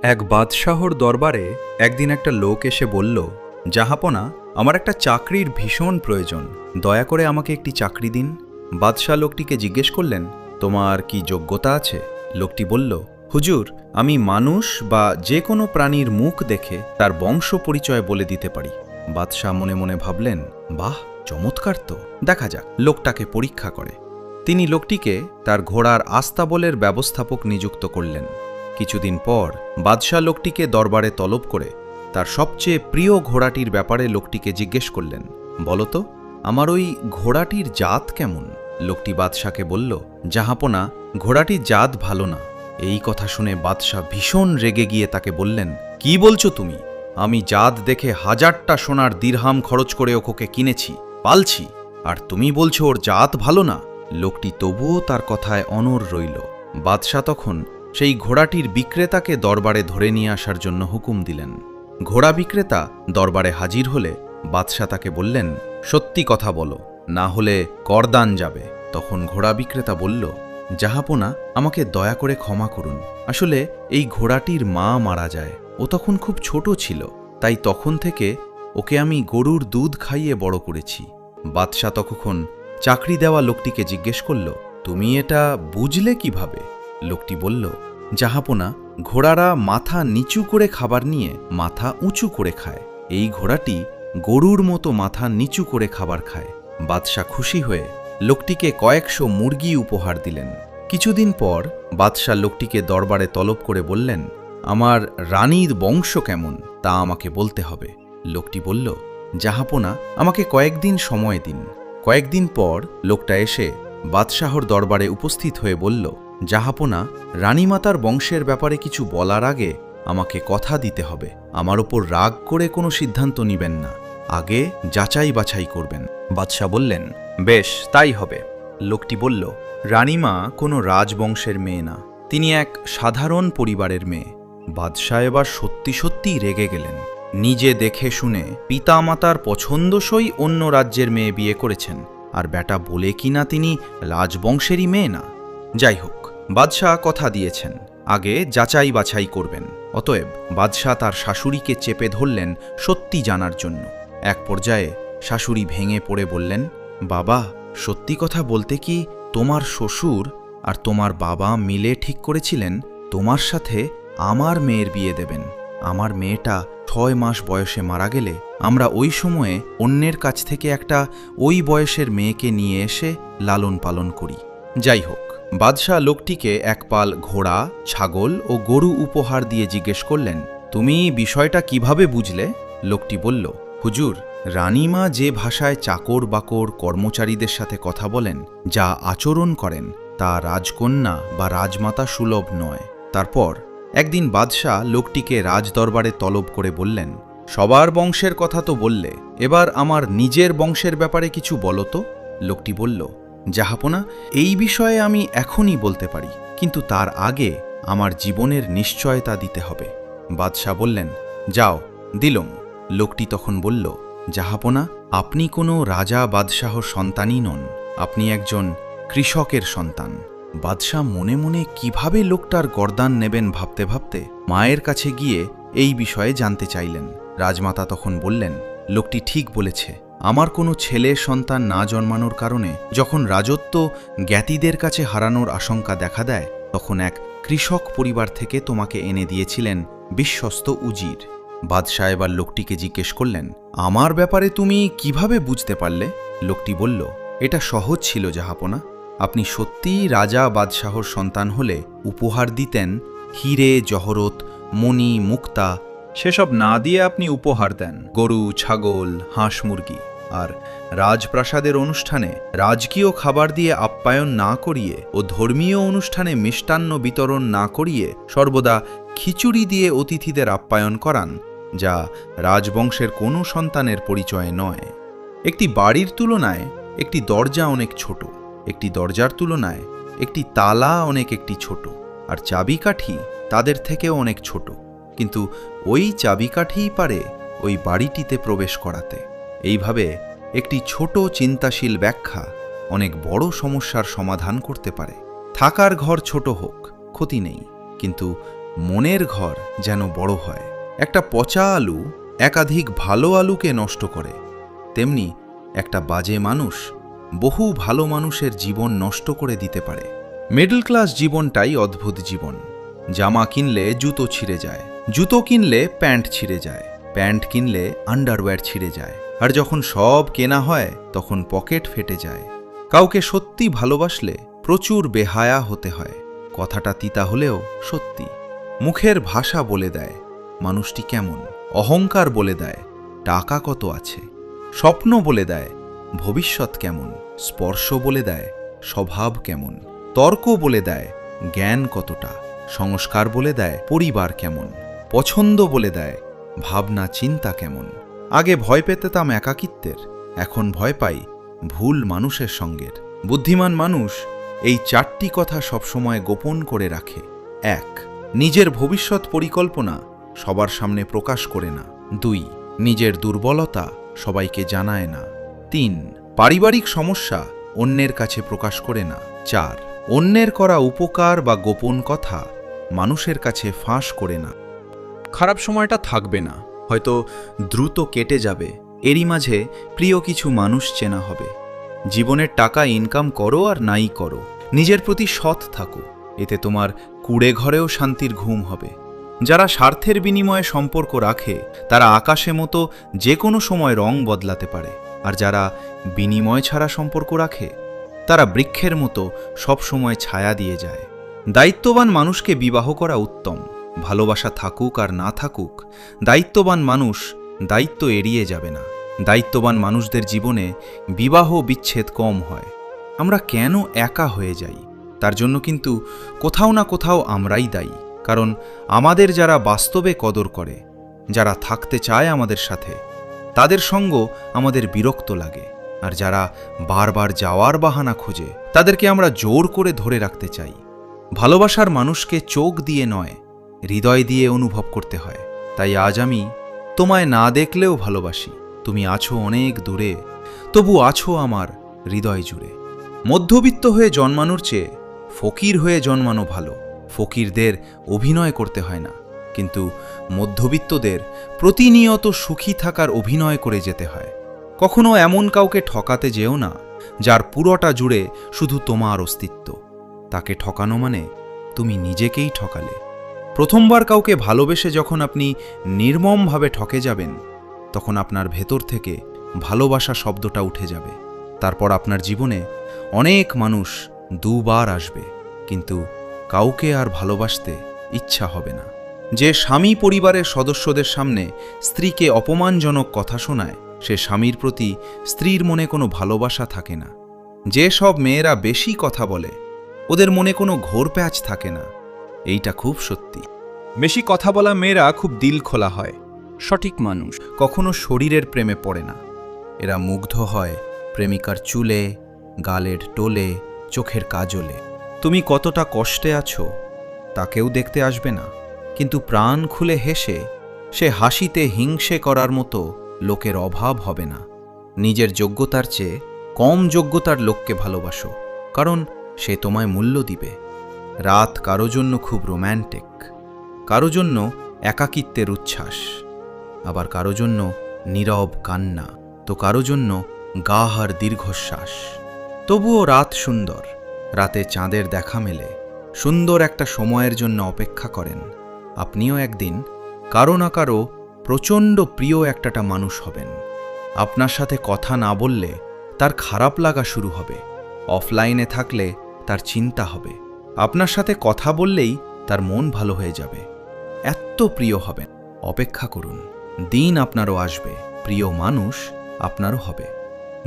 এক বাদশাহর দরবারে একদিন একটা লোক এসে বলল, জাহাপনা, আমার একটা চাকরির ভীষণ প্রয়োজন, দয়া করে আমাকে একটি চাকরি দিন। বাদশাহ লোকটিকে জিজ্ঞেস করলেন, তোমার কি যোগ্যতা আছে? লোকটি বলল, হুজুর, আমি মানুষ বা যে কোনো প্রাণীর মুখ দেখে তার বংশ পরিচয় বলে দিতে পারি। বাদশাহ মনে মনে ভাবলেন, বাহ, চমৎকার তো, দেখা যাক। লোকটাকে পরীক্ষা করে তিনি লোকটিকে তার ঘোড়ার আস্তাবলের ব্যবস্থাপক নিযুক্ত করলেন। কিছুদিন পর বাদশাহ লোকটিকে দরবারে তলব করে তার সবচেয়ে প্রিয় ঘোড়াটির ব্যাপারে লোকটিকে জিজ্ঞেস করলেন, বলতো, আমার ওই ঘোড়াটির জাত কেমন? লোকটি বাদশাকে বলল, জাহাপনা, ঘোড়াটির জাত ভালো না। এই কথা শুনে বাদশাহ ভীষণ রেগে গিয়ে তাকে বললেন, কি বলছো তুমি? আমি জাত দেখে 1000টা সোনার দিরহাম খরচ করে ওকে কিনেছি, পালছি, আর তুমি বলছো ওর জাত ভালো না? লোকটি তবুও তার কথায় অনড় রইল। বাদশাহ তখন সেই ঘোড়াটির বিক্রেতাকে দরবারে ধরে নিয়ে আসার জন্য হুকুম দিলেন। ঘোড়া বিক্রেতা দরবারে হাজির হলে বাদশাহ তাকে বললেন, সত্যি কথা বলো, না হলে করদান যাবে। তখন ঘোড়া বিক্রেতা বলল, জাহাপনা, আমাকে দয়া করে ক্ষমা করুন। আসলে এই ঘোড়াটির মা মারা যায়, ও তখন খুব ছোট ছিল, তাই তখন থেকে ওকে আমি গরুর দুধ খাইয়ে বড় করেছি। বাদশাহ তখন চাকরি দেওয়া লোকটিকে জিজ্ঞেস করল, তুমি এটা বুঝলে কিভাবে? লোকটি বলল, জাহাপনা, ঘোড়ারা মাথা নিচু করে খাবার নিয়ে মাথা উঁচু করে খায়, এই ঘোড়াটি গরুর মতো মাথা নিচু করে খাবার খায়। বাদশাহ খুশি হয়ে লোকটিকে কয়েকশো মুরগি উপহার দিলেন। কিছুদিন পর বাদশাহ লোকটিকে দরবারে তলব করে বললেন, আমার রানীর বংশ কেমন তা আমাকে বলতে হবে। লোকটি বলল, জাহাপনা, আমাকে কয়েকদিন সময় দিন। কয়েকদিন পর লোকটা এসে বাদশাহর দরবারে উপস্থিত হয়ে বলল, জাহাপনা, রানীমাতার বংশের ব্যাপারে কিছু বলার আগে আমাকে কথা দিতে হবে। আমার ওপর রাগ করে কোনো সিদ্ধান্ত নিবেন না, আগে যাচাই বাছাই করবেন। বাদশাহ বললেন, বেশ, তাই হবে। লোকটি বলল, রানীমা কোনো রাজবংশের মেয়ে না, তিনি এক সাধারণ পরিবারের মেয়ে। বাদশাহ এবার সত্যি সত্যিই রেগে গেলেন। নিজে দেখে শুনে পিতামাতার পছন্দসই অন্য রাজ্যের মেয়ে বিয়ে করেছেন, আর বেটা বলে কিনা তিনি রাজবংশেরই মেয়ে না। যাই হোক, বাদশাহ কথা দিয়েছেন, আগে যাচাই বাছাই করবেন। অতএব বাদশাহ তার শাশুড়িকে চেপে ধরলেন সত্যি জানার জন্য। এক পর্যায়ে শাশুড়ি ভেঙে পড়ে বললেন, বাবা, সত্যি কথা বলতে কি তোমার শ্বশুর আর তোমার বাবা মিলে ঠিক করেছিলেন তোমার সাথে আমার মেয়ের বিয়ে দেবেন। আমার মেয়েটা 6 মাস বয়সে মারা গেলে আমরা ওই সময়ে অন্যের কাছ থেকে একটা ওই বয়সের মেয়েকে নিয়ে এসে লালন পালন করি। যাই হোক, বাদশাহ লোকটিকে এক পাল ঘোড়া, ছাগল ও গরু উপহার দিয়ে জিজ্ঞেস করলেন, তুমি বিষয়টা কিভাবে বুঝলে? লোকটি বলল, হুজুর, রানীমা যে ভাষায় চাকর বাকর কর্মচারীদের সাথে কথা বলেন, যা আচরণ করেন, তা রাজকন্যা বা রাজমাতা সুলভ নয়। তারপর একদিন বাদশাহ লোকটিকে রাজদরবারে তলব করে বললেন, সবার বংশের কথা তো বললে, এবার আমার নিজের বংশের ব্যাপারে কিছু বলো তো। লোকটি বলল, জাহাপনা, এই বিষয়ে আমি এখনই বলতে পারি, কিন্তু তার আগে আমার জীবনের নিশ্চয়তা দিতে হবে। বাদশাহ বললেন, যাও, দিলুম। লোকটি তখন বলল, জাহাপনা, আপনি কোনো রাজা বাদশাহর সন্তানই নন, আপনি একজন কৃষকের সন্তান। বাদশাহ মনে মনে কিভাবে লোকটার গর্দান নেবেন ভাবতে ভাবতে মায়ের কাছে গিয়ে এই বিষয়ে জানতে চাইলেন। রাজমাতা তখন বললেন, লোকটি ঠিক বলেছে, আমার কোনো ছেলে সন্তান না জন্মানোর কারণে যখন রাজত্ব জ্ঞাতিদের কাছে হারানোর আশঙ্কা দেখা দেয়, তখন এক কৃষক পরিবার থেকে তোমাকে এনে দিয়েছিলেন বিশ্বস্ত উজির। বাদশাহ এবার লোকটিকে জিজ্ঞেস করলেন, আমার ব্যাপারে তুমি কিভাবে বুঝতে পারলে? লোকটি বলল, এটা সহজ ছিল জাহাপনা, আপনি সত্যিই রাজা বাদশাহর সন্তান হলে উপহার দিতেন হিরে জহরত, মণি, মুক্তা, সেসব না দিয়ে আপনি উপহার দেন গরু, ছাগল, হাঁস, মুরগি। আর রাজপ্রাসাদের অনুষ্ঠানে রাজকীয় খাবার দিয়ে আপ্যায়ন না করিয়ে ও ধর্মীয় অনুষ্ঠানে মিষ্টান্ন বিতরণ না করিয়ে সর্বদা খিচুড়ি দিয়ে অতিথিদের আপ্যায়ন করান, যা রাজবংশের কোনো সন্তানের পরিচয় নয়। একটি বাড়ির তুলনায় একটি দরজা অনেক ছোট, একটি দরজার তুলনায় একটি তালা একটি ছোট, আর চাবিকাঠি তাদের থেকেও অনেক ছোট, কিন্তু ওই চাবিকাঠিই পারে ওই বাড়িটিতে প্রবেশ করাতে। এইভাবে একটি ছোট চিন্তাশীল ব্যাখ্যা অনেক বড় সমস্যার সমাধান করতে পারে। থাকার ঘর ছোট হোক, ক্ষতি নেই, কিন্তু মনের ঘর যেন বড় হয়। একটা পচা আলু একাধিক ভালো আলুকে নষ্ট করে, তেমনি একটা বাজে মানুষ বহু ভালো মানুষের জীবন নষ্ট করে দিতে পারে। মিডল ক্লাস জীবনটাই অদ্ভুত জীবন। জামা কিনলে জুতো ছিঁড়ে যায়, জুতো কিনলে প্যান্ট ছিঁড়ে যায়, প্যান্ট কিনলে আন্ডারওয়্যার ছিঁড়ে যায়, আর যখন সব কেনা হয় তখন পকেট ফেটে যায়। কাউকে সত্যি ভালোবাসলে প্রচুর বেহায়া হতে হয়। কথাটা তিতা হলেও সত্যি। মুখের ভাষা বলে দেয় মানুষটি কেমন, অহংকার বলে দেয় টাকা কত আছে, স্বপ্ন বলে দেয় ভবিষ্যৎ কেমন, স্পর্শ বলে দেয় স্বভাব কেমন, তর্ক বলে দেয় জ্ঞান কতটা, সংস্কার বলে দেয় পরিবার কেমন, পছন্দ বলে দেয় ভাবনা চিন্তা কেমন। আগে ভয় পেতাম একাকিত্বের, এখন ভয় পাই ভুল মানুষের সঙ্গের। বুদ্ধিমান মানুষ এই 4টি কথা সবসময় গোপন করে রাখে। 1. নিজের ভবিষ্যৎ পরিকল্পনা সবার সামনে প্রকাশ করে না। 2. নিজের দুর্বলতা সবাইকে জানায় না। 3. পারিবারিক সমস্যা অন্যের কাছে প্রকাশ করে না। 4. অন্যের করা উপকার বা গোপন কথা মানুষের কাছে ফাঁস করে না। খারাপ সময়টা থাকবে না, হয়তো দ্রুত কেটে যাবে। এরই মাঝে প্রিয় কিছু মানুষ চেনা হবে। জীবনের টাকা ইনকাম করো আর নাই করো, নিজের প্রতি সৎ থাকো, এতে তোমার কুড়ে ঘরেও শান্তির ঘুম হবে। যারা স্বার্থের বিনিময়ে সম্পর্ক রাখে তারা আকাশে মতো যে কোনো সময় রং বদলাতে পারে, আর যারা বিনিময় ছাড়া সম্পর্ক রাখে তারা বৃক্ষের মতো সব সময় ছায়া দিয়ে যায়। দায়িত্ববান মানুষকে বিবাহ করা উত্তম। ভালোবাসা থাকুক আর না থাকুক, দায়িত্ববান মানুষ দায়িত্ব এড়িয়ে যাবে না। দায়িত্ববান মানুষদের জীবনে বিবাহ বিচ্ছেদ কম হয়। আমরা কেন একা হয়ে যাই তার জন্য কিন্তু কোথাও না কোথাও আমরাই দায়ী। কারণ আমাদের যারা বাস্তবে কদর করে, যারা থাকতে চায় আমাদের সাথে, তাদের সঙ্গ আমাদের বিরক্ত লাগে। আর যারা বারবার যাওয়ার বাহানা খোঁজে তাদেরকে আমরা জোর করে ধরে রাখতে চাই। ভালোবাসার মানুষকে চোখ দিয়ে নয়, হৃদয় দিয়ে অনুভব করতে হয়। তাই আজ আমি তোমায় না দেখলেও ভালোবাসি। তুমি আছো অনেক দূরে, তবু আছো আমার হৃদয় জুড়ে। মধ্যবিত্ত হয়ে জন্মানোর চেয়ে ফকির হয়ে জন্মানো ভালো। ফকিরদের অভিনয় করতে হয় না, কিন্তু মধ্যবিত্তদের প্রতিনিয়ত সুখী থাকার অভিনয় করে যেতে হয়। কখনো এমন কাউকে ঠকাতে যেও না যার পুরোটা জুড়ে শুধু তোমার অস্তিত্ব। তাকে ঠকানো মানে তুমি নিজেকেই ঠকালে। প্রথমবার কাউকে ভালোবেসে যখন আপনি নির্মমভাবে ঠকে যাবেন, তখন আপনার ভেতর থেকে ভালোবাসা শব্দটা উঠে যাবে। তারপর আপনার জীবনে অনেক মানুষ দুবার আসবে, কিন্তু কাউকে আর ভালোবাসতে ইচ্ছা হবে না। যে স্বামী পরিবারের সদস্যদের সামনে স্ত্রীকে অপমানজনক কথা শোনায়, সে স্বামীর প্রতি স্ত্রীর মনে কোনো ভালোবাসা থাকে না। যে সব মেয়েরা বেশি কথা বলে, ওদের মনে কোনো ঘোর প্যাঁচ থাকে না। এইটা খুব সত্যি। বেশি কথা বলা মেয়েরা খুব দিল খোলা হয়, সঠিক মানুষ, কখনো শরীরের প্রেমে পড়ে না। এরা মুগ্ধ হয় প্রেমিকার চুলে, গালের টোলে, চোখের কাজলে। তুমি কতটা কষ্টে আছো তা কেউ দেখতে আসবে না, কিন্তু প্রাণ খুলে হেসে সে হাসিতে হিংসে করার মতো লোকের অভাব হবে না। নিজের যোগ্যতার চেয়ে কম যোগ্যতার লোককে ভালোবাসো, কারণ সে তোমায় মূল্য দিবে। রাত কারো জন্য খুব রোম্যান্টিক, কারো জন্য একাকিত্বের উচ্ছ্বাস, আবার কারো জন্য নীরব কান্না, তো কারো জন্য গাহার দীর্ঘশ্বাস। তবুও রাত সুন্দর, রাতে চাঁদের দেখা মেলে। সুন্দর একটা সময়ের জন্য অপেক্ষা করেন। আপনিও একদিন কারো না কারো প্রচণ্ড প্রিয় একটা মানুষ হবেন। আপনার সাথে কথা না বললে তার খারাপ লাগা শুরু হবে, অফলাইনে থাকলে তার চিন্তা হবে, আপনার সাথে কথা বললেই তার মন ভালো হয়ে যাবে। এত প্রিয় হবেন। অপেক্ষা করুন, দিন আপনারও আসবে, প্রিয় মানুষ আপনারও হবে।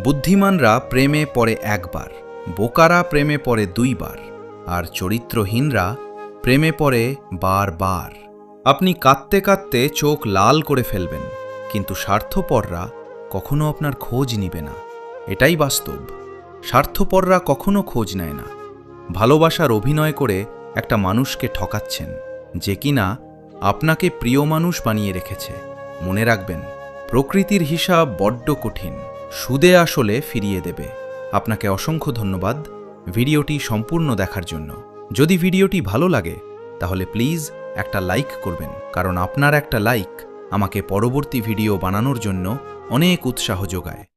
বুদ্ধিমানরা প্রেমে পড়ে একবার, বোকারা প্রেমে পড়ে 2 বার, আর চরিত্রহীনরা প্রেমে পড়ে বারবার। আপনি কাঁদতে কাঁদতে চোখ লাল করে ফেলবেন, কিন্তু স্বার্থপররা কখনো আপনার খোঁজ নিবে না। এটাই বাস্তব। স্বার্থপররা কখনো খোঁজ নেয় না। ভালোবাসার অভিনয় করে একটা মানুষকে ঠকাচ্ছেন, যে কিনা আপনাকে প্রিয় মানুষ বানিয়ে রেখেছে। মনে রাখবেন, প্রকৃতির হিসাব বড্ড কঠিন, সুদে আসলে ফিরিয়ে দেবে। আপনাকে অসংখ্য ধন্যবাদ ভিডিওটি সম্পূর্ণ দেখার জন্য। যদি ভিডিওটি ভালো লাগে তাহলে প্লিজ একটা লাইক করবেন, কারণ আপনার একটা লাইক আমাকে পরবর্তী ভিডিও বানানোর জন্য অনেক উৎসাহ যোগায়।